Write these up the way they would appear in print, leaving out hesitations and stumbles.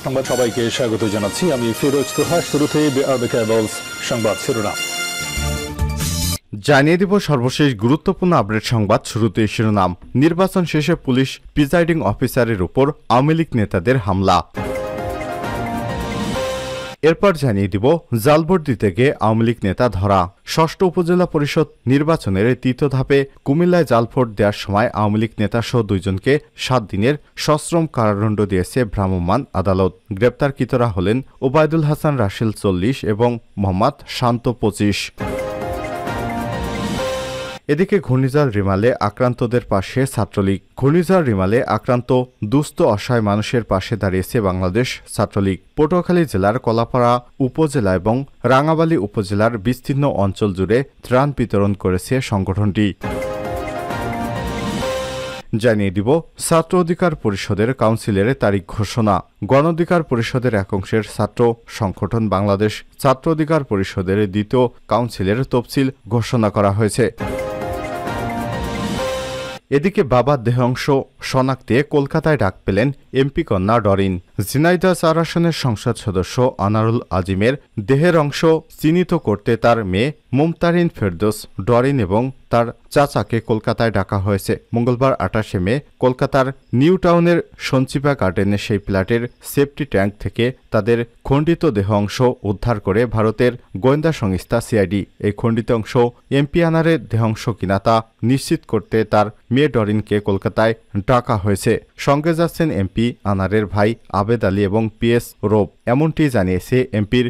সংবাদ সবাইকে স্বাগত জানাচ্ছি। আমি ফিরোজ তোহা। শুরুতে সংবাদ শিরোনাম জানিয়ে দিব সর্বশেষ গুরুত্বপূর্ণ আপডেট সংবাদ। শুরুতে শিরোনাম। নির্বাচন শেষে পুলিশ প্রিজাইডিং অফিসারের উপর আওয়ামী লীগ নেতাদের হামলা। এরপর জানিয়ে দিব জাল ভোট দিতে গিয়ে আওয়ামী লীগ নেতা ধরা। ষষ্ঠ উপজেলা পরিষদ নির্বাচনের তৃতীয় ধাপে কুমিল্লায় জাল ভোট দেওয়ার সময় আওয়ামী লীগ নেতাসহ 2 জনকে 7 দিনের সশ্রম কারাদণ্ড দিয়েছে ভ্রাম্যমাণ আদালত। গ্রেপ্তারকৃতরা হলেন ওবায়দুল হাসান রাসেল 40 এবং মোহাম্মদ শান্ত 25। এদিকে ঘূর্ণিঝড় রিমালে আক্রান্তদের পাশে ছাত্রলীগ। ঘূর্ণিঝড় রিমালে আক্রান্ত দুস্থ অসহায় মানুষের পাশে দাঁড়িয়েছে বাংলাদেশ ছাত্রলীগ। পটুয়াখালী জেলার কলাপাড়া উপজেলা এবং রাঙাবালী উপজেলার বিস্তীর্ণ অঞ্চল জুড়ে ত্রাণ বিতরণ করেছে সংগঠনটি। জানিয়ে দিব ছাত্র অধিকার পরিষদের কাউন্সিলের তারিখ ঘোষণা। গণ অধিকার পরিষদের এক অংশের ছাত্র সংগঠন বাংলাদেশ ছাত্র অধিকার পরিষদের দ্বিতীয় কাউন্সিলের তফসিল ঘোষণা করা হয়েছে। এদিকে বাবার দেহাংশ শনাক্তে কলকাতায় ডাক পেলেন এমপি কন্যা ডরিন। ঝিনাইদহ 4 আসনের সংসদ সদস্য আনারুল আজিমের দেহের অংশ চিহ্নিত করতে তার মেয়ে মুমতারিন ফেরদৌস ডরিন এবং তার চাচাকে কলকাতায় ডাকা হয়েছে। মঙ্গলবার 28 মে কলকাতার নিউ টাউনের সঞ্চিপা গার্ডেনের সেই ফ্ল্যাটের সেফটি ট্যাঙ্ক থেকে তাদের খণ্ডিত দেহ অংশ উদ্ধার করে ভারতের গোয়েন্দা সংস্থা সিআইডি। এই খণ্ডিত অংশ এমপি আনারের দেহাংশ কিনা তা নিশ্চিত করতে তার মেয়ে ডরিনকে কলকাতায় ডাকা হয়েছে। সঙ্গে যাচ্ছেন এমপি আনারের ভাই আবেদ আলী এবং পিএস রৌফ, এমনটি জানিয়েছে এমপির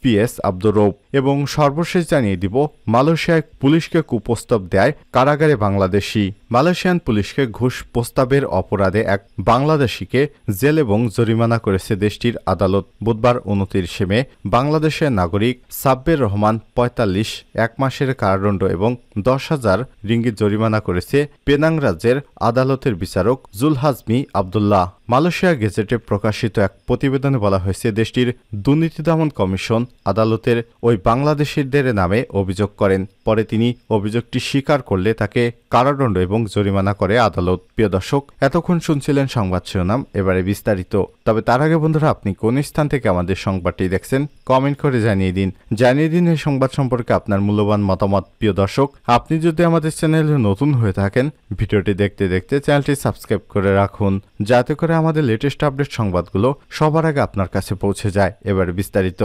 পিএস আব্দুর রৌফ। এবং সর্বশেষ জানিয়ে দিব মালয়েশিয়ায় পুলিশকে কুপ্রস্তাব দেয় কারাগারে বাংলাদেশি। মালয়েশিয়ান পুলিশকে ঘুষ প্রস্তাবের অপরাধে এক বাংলাদেশিকে জেল এবং জরিমানা করেছে দেশটির আদালত। বুধবার 29 মে বাংলাদেশের নাগরিক সাব্বির রহমান 45 1 মাসের কারাদণ্ড এবং 10,000 রিঙ্গিত জরিমানা করেছে পেনাং রাজ্যের আদালতের বিচারক জুলহাজমি আবদুল্লাহ। মালয়েশিয়া গেজেটে প্রকাশিত এক প্রতিবেদনে বলা হয়েছে দেশটির দুর্নীতি দমন কমিশন আদালতের ওই বাংলাদেশিদের নামে অভিযোগ করেন। পরে তিনি অভিযোগটি স্বীকার করলে তাকে কারাদণ্ড এবং জরিমানা করে আদালত। প্রিয় দর্শক, এতক্ষণ শুনছিলেন সংবাদ শিরোনাম, এবারে বিস্তারিত। তবে তার আগে বন্ধুরা, আপনি কোন স্থান থেকে আমাদের সংবাদটি দেখছেন কমেন্ট করে জানিয়ে দিন এই সংবাদ সম্পর্কে আপনার মূল্যবান মতামত। প্রিয় দর্শক, আপনি যদি আমাদের চ্যানেলে নতুন হয়ে থাকেন ভিডিওটি দেখতে দেখতে চ্যানেলটি সাবস্ক্রাইব করে রাখুন, যাতে করে আমাদের লেটেস্ট আপডেট সংবাদগুলো সবার আগে আপনার কাছে পৌঁছে যায়। এবারে বিস্তারিত।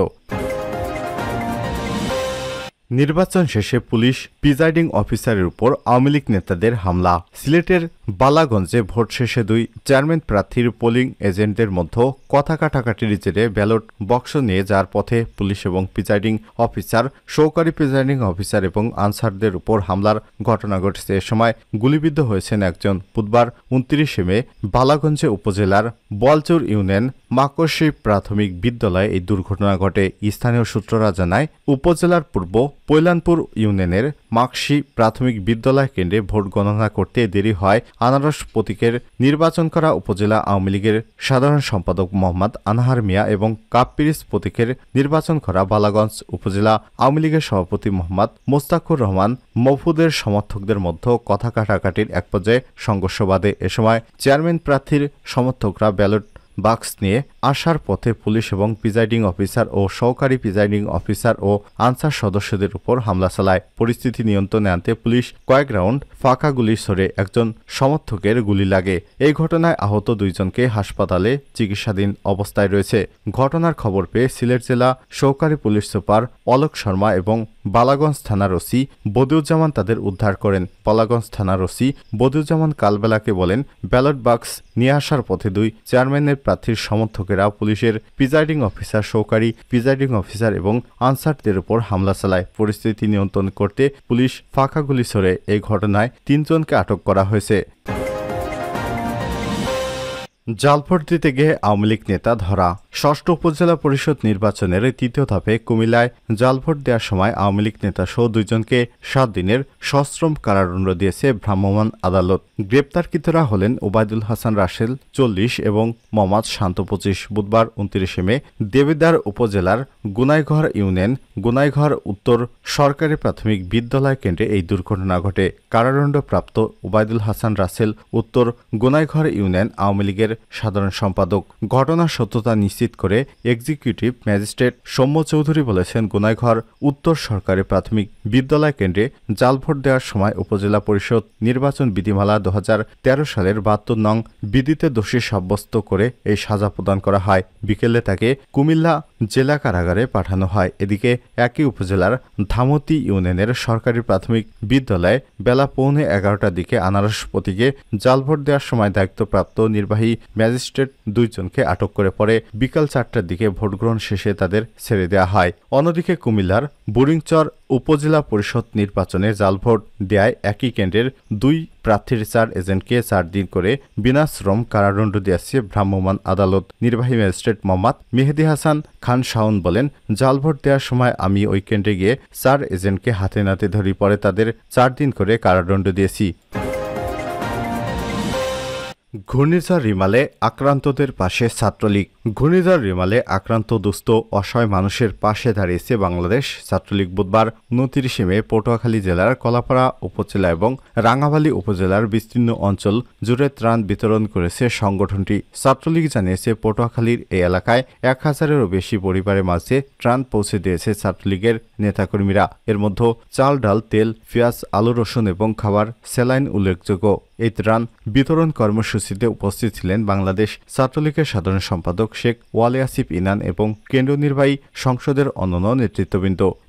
নির্বাচন শেষে পুলিশ প্রিজাইডিং অফিসারের উপর আওয়ামী লীগ নেতাদের হামলা। সিলেটের বালাগঞ্জে ভোট শেষে 2 চেয়ারম্যান প্রার্থীর পোলিং এজেন্টদের মধ্যে কথা কাটাকাটির জেরে ব্যালট বক্স নিয়ে যাওয়ার পথে পুলিশ এবং প্রিজাইডিং অফিসার, সহকারী প্রিজাইডিং অফিসার এবং আনসারদের উপর হামলার ঘটনা ঘটেছে। এ সময় গুলিবিদ্ধ হয়েছেন একজন। বুধবার 29 মে বালাগঞ্জে উপজেলার বলচুর ইউনিয়ন মাকসি প্রাথমিক বিদ্যালয়ে এই দুর্ঘটনা ঘটে। স্থানীয় সূত্ররা জানায় উপজেলার পূর্ব পৈলানপুর ইউনিয়নের মাকসি প্রাথমিক বিদ্যালয় কেন্দ্রে ভোট গণনা করতে দেরি হয় আনারস প্রতীকের নির্বাচন করা উপজেলা আওয়ামী লীগের সাধারণ সম্পাদক মোহাম্মদ আনহার মিয়া এবং কাপপিরিস প্রতীকের নির্বাচন করা বালাগঞ্জ উপজেলা আওয়ামী লীগের সভাপতি মোহাম্মদ মোস্তাকুর রহমান মফুদের সমর্থকদের মধ্যে কথা কাটাকাটির এক পর্যায়ে সংঘর্ষ বাধে। এ সময় চেয়ারম্যান প্রার্থীর সমর্থকরা ব্যালট বাক্স নিয়ে আসার পথে পুলিশ এবং প্রিজাইডিং অফিসার ও সহকারী প্রিজাইডিং অফিসার ও আনসার সদস্যদের উপর হামলা চালায়। পরিস্থিতি নিয়ন্ত্রণে আনতে পুলিশ কয়েক রাউন্ড ফাঁকা গুলি ছড়ে একজন সমর্থকের গুলি লাগে। এই ঘটনায় আহত 2 জনকে হাসপাতালে চিকিৎসাধীন অবস্থায় রয়েছে। ঘটনার খবর পেয়ে সিলেট জেলা সহকারী পুলিশ সুপার অলোক শর্মা এবং বালাগঞ্জ থানার ওসি বদিউজ্জামান তাদের উদ্ধার করেন। বালাগঞ্জ থানার ওসি বদিউজ্জামান কালবেলাকে বলেন, ব্যালট বাক্স নিয়ে আসার পথে 2 চেয়ারম্যানের প্রার্থীর সমর্থকেরা পুলিশের প্রিজাইডিং অফিসার, সহকারী প্রিজাইডিং অফিসার এবং আনসারদের উপর হামলা চালায়। পরিস্থিতি নিয়ন্ত্রণ করতে পুলিশ ফাঁকা গুলি ছড়ে। এই ঘটনায় 3 জনকে আটক করা হয়েছে। জাল ভোট দিতে গিয়ে আওয়ামী লীগ নেতা ধরা। ষষ্ঠ উপজেলা পরিষদ নির্বাচনের তৃতীয় ধাপে কুমিল্লায় জাল ভোট দেওয়ার সময় আওয়ামী লীগ নেতা সহ 2 জনকে 7 দিনের সশ্রম কারাদণ্ড দিয়েছে ভ্রাম্যমাণ আদালত। গ্রেপ্তারকৃতরা হলেন ওবায়দুল হাসান রাসেল 40 এবং মোহাম্মদ শান্ত 25। বুধবার 29 মে দেবিদ্বার উপজেলার গুনাইঘর ইউনিয়ন গুনাইঘর উত্তর সরকারি প্রাথমিক বিদ্যালয় কেন্দ্রে এই দুর্ঘটনা ঘটে। কারাদণ্ডপ্রাপ্ত ওবায়দুল হাসান রাসেল উত্তর গুনাইঘর ইউনিয়ন আওয়ামী লীগের সাধারণ সম্পাদক। ঘটনার সত্যতা নিশ্চিত করে এক্সিকিউটিভ ম্যাজিস্ট্রেট সৌম্য চৌধুরী বলেছেন, গুনাইঘর উত্তর সরকারি প্রাথমিক বিদ্যালয় কেন্দ্রে জাল ভোট দেওয়ার সময় উপজেলা পরিষদ নির্বাচন বিধিমালা 2013 সালের 72 নং বিধিতে দোষী সাব্যস্ত করে এই সাজা প্রদান করা হয়। বিকেলে তাকে কুমিল্লা জেলা কারাগারে পাঠানো হয়। এদিকে একই উপজেলার ধামতি ইউনিয়নের সরকারি প্রাথমিক বিদ্যালয়ে বেলা 11:15টার দিকে আনারস প্রতীকে জাল ভোট দেওয়ার সময় দায়িত্বপ্রাপ্ত নির্বাহী ম্যাজিস্ট্রেট 2 জনকে আটক করে পরে বিকাল 4টার দিকে ভোটগ্রহণ শেষে তাদের ছেড়ে দেওয়া হয়। অন্যদিকে কুমিল্লার বুড়িংচর উপজেলা পরিষদ নির্বাচনে জাল ভোট দেয়ায় একই কেন্দ্রের 2 প্রার্থীর 4 এজেন্টকে 4 দিন করে বিনাশ্রম কারাদণ্ড দিয়েছে ভ্রাম্যমাণ আদালত। নির্বাহী ম্যাজিস্ট্রেট মোহাম্মদ মেহেদী হাসান খান শাওন বলেন, জাল ভোট দেওয়ার সময় আমি ওই কেন্দ্রে গিয়ে 4 এজেন্টকে হাতে নাতে ধরি, পরে তাদের 4 দিন করে কারাদণ্ড দিয়েছি। ঘূর্ণিঝড় রিমালে আক্রান্তদের পাশে ছাত্রলীগ। ঘূর্ণিঝড় রিমালে আক্রান্ত দুস্থ অসহায় মানুষের পাশে দাঁড়িয়েছে বাংলাদেশ ছাত্রলীগ। বুধবার 29 মে পটুয়াখালী জেলার কলাপাড়া উপজেলা এবং রাঙামালী উপজেলার বিস্তীর্ণ অঞ্চল জুড়ে ত্রাণ বিতরণ করেছে সংগঠনটি। ছাত্রলীগ জানিয়েছে, পটুয়াখালীর এই এলাকায় 1000-এরও বেশি পরিবারের মাঝে ত্রাণ পৌঁছে দিয়েছে ছাত্রলীগের নেতাকর্মীরা। এর মধ্যে চাল, ডাল, তেল, পেঁয়াজ, আলু, রসুন এবং খাবার স্যালাইন উল্লেখযোগ্য। এই ত্রাণ বিতরণ কর্মসূচিতে উপস্থিত ছিলেন বাংলাদেশ ছাত্রলীগের সাধারণ সম্পাদক শেখ ওয়ালি আসিফ ইনান এবং কেন্দ্রীয় নির্বাহী সংসদের অন্যান্য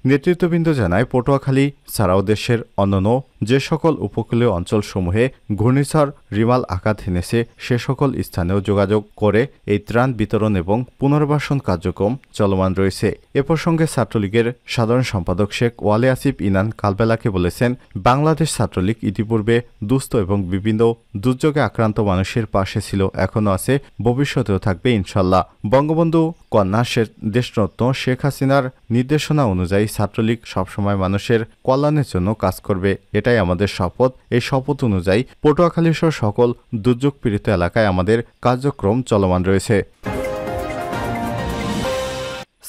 নেতৃত্ববৃন্দ জানায়, পটুয়াখালী ছাড়াও দেশের অন্যান্য যে সকল উপকূলীয় অঞ্চলসমূহে ঘূর্ণিঝড় রিমাল আঘাত হেনেছে সে সকল স্থানেও যোগাযোগ করে এই ত্রাণ বিতরণ এবং পুনর্বাসন কার্যক্রম চলমান রয়েছে। এ প্রসঙ্গে ছাত্রলীগের সাধারণ সম্পাদক শেখ ওয়ালি আসিফ ইনান কালবেলাকে বলেছেন, বাংলাদেশ ছাত্রলীগ ইতিপূর্বে দুস্থ এবং বিভিন্ন দুর্যোগে আক্রান্ত মানুষের পাশে ছিল, এখনও আছে, ভবিষ্যতেও থাকবে ইনশাল্লাহ। বঙ্গবন্ধু কন্যা দেশরত্ন শেখ হাসিনার নির্দেশনা অনুযায়ী ছাত্রলীগ সবসময় মানুষের কল্যাণের জন্য কাজ করবে, এটাই আমাদের শপথ। এই শপথ অনুযায়ী পটুয়াখালীসহ সকল দুর্যোগ পীড়িত এলাকায় আমাদের কার্যক্রম চলমান রয়েছে।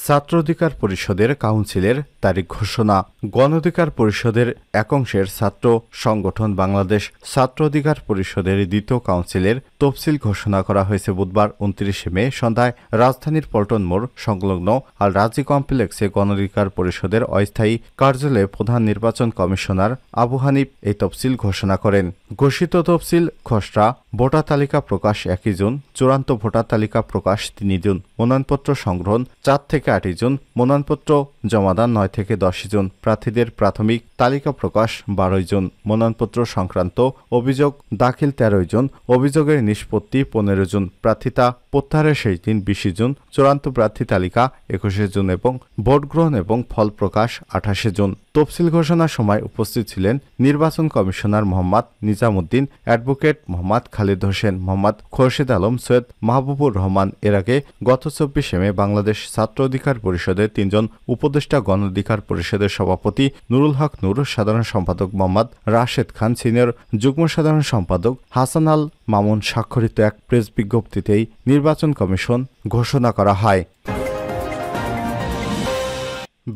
ছাত্র অধিকার পরিষদের কাউন্সিলের তারিখ ঘোষণা। গণ অধিকার পরিষদের একাংশের ছাত্র সংগঠন বাংলাদেশ ছাত্র অধিকার পরিষদের দ্বিতীয় কাউন্সিলের তফসিল ঘোষণা করা হয়েছে বুধবার 29 মে সন্ধ্যায় রাজধানীর পল্টন মোড় সংলগ্ন আল রাজি কমপ্লেক্সে। গণ অধিকার পরিষদের অস্থায়ী কার্যালয়ে প্রধান নির্বাচন কমিশনার আবু হানিফ এই তফসিল ঘোষণা করেন। ঘোষিত তফসিল খসড়া ভোটার তালিকা প্রকাশ 1 জুন, চূড়ান্ত ভোটার তালিকা প্রকাশ 3 জুন, মনোনয়নপত্র সংগ্রহণ 4 থেকে 8 জুন, মনোনয়নপত্র জমাদান 9 থেকে 10 জুন, প্রার্থীদের প্রাথমিক তালিকা প্রকাশ 12 জুন, মনোনয়নপত্র সংক্রান্ত অভিযোগ দাখিল 13 জুন, অভিযোগের নিষ্পত্তি 15 জুন, প্রার্থিতা প্রত্যাহারের শেষ দিন 20 জুন, চূড়ান্ত প্রার্থী তালিকা 21 জুন এবং ভোট গ্রহণ এবং ফল প্রকাশ 28 জুন। তফসিল ঘোষণার সময় উপস্থিত ছিলেন নির্বাচন কমিশনার মোহাম্মদ নিজামুদ্দিন, অ্যাডভোকেট মোহাম্মদ খালিদ হোসেন, মোহাম্মদ খোরশেদ আলম, সৈয়দ মাহবুবুর রহমান। এর আগে গত 24 মে বাংলাদেশ ছাত্র অধিকার পরিষদের 3 জন উপদেষ্টা, গণ অধিকার পরিষদের সভাপতি নুরুল হক নূর, সাধারণ সম্পাদক মোহাম্মদ রাশেদ খান, সিনিয়র যুগ্ম সাধারণ সম্পাদক হাসান আল মামুন স্বাক্ষরিত এক প্রেস বিজ্ঞপ্তিতেই নির্বাচন কমিশন ঘোষণা করা হয়।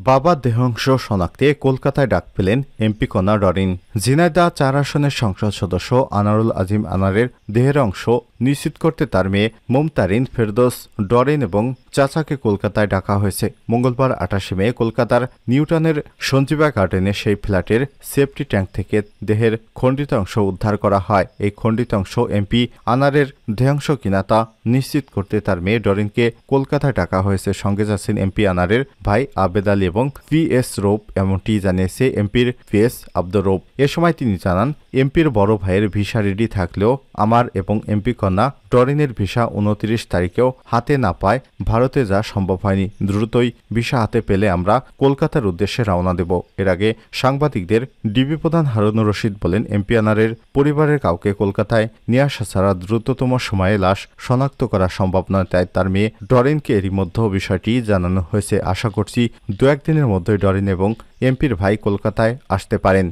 বাবার দেহাংশ শনাক্তে কলকাতায় ডাক পেলেন এমপি কন্যা ডরিন। ঝিনাইদহ 4 আসনের সংসদ সদস্য আনারুল আজিম আনারের দেহের অংশ নিশ্চিত করতে তার মেয়ে মমতারিন, ফেরদৌস, ডরিন এবং চাচাকে কলকাতায় ডাকা হয়েছে। মঙ্গলবার 28 মে কলকাতার নিউটাউনের সঞ্জীবা গার্ডেনে সেই ফ্ল্যাটের সেফটি ট্যাঙ্ক থেকে দেহের খণ্ডিত অংশ উদ্ধার করা হয়। এই খণ্ডিত অংশ এমপি আনারের দেহাংশ কিনা তা নিশ্চিত করতে তার মেয়ে ডরিনকে কলকাতায় ডাকা হয়েছে। সঙ্গে যাচ্ছেন এমপি আনারের ভাই আবেদ আলী এবং পিএস রৌপ, এমনটি জানিয়েছে এমপির পিএস আব্দুর রৌপ। এ সময় তিনি জানান, এমপির বড় ভাইয়ের ভিসা রেডি থাকলেও আমার এবং এমপি কন্যা ডরিনের ভিসা 29 তারিখেও হাতে না পায় ভারতে যাওয়া সম্ভব হয়নি। দ্রুতই ভিসা হাতে পেলে আমরা কলকাতার উদ্দেশ্যে রওনা দেব। এর আগে সাংবাদিকদের ডিবি প্রধান হারুনুর রশিদ বলেন, এমপি আনারের পরিবারের কাউকে কলকাতায় নিয়ে আসা ছাড়া দ্রুততম সময়ে লাশ শনাক্ত করা সম্ভব নয়, তাই তার মেয়ে ডরিনকে এরই মধ্যে বিষয়টি জানানো হয়েছে। আশা করছি 2-1 দিনের মধ্যেই ডরিন এবং এমপির ভাই কলকাতায় আসতে পারেন।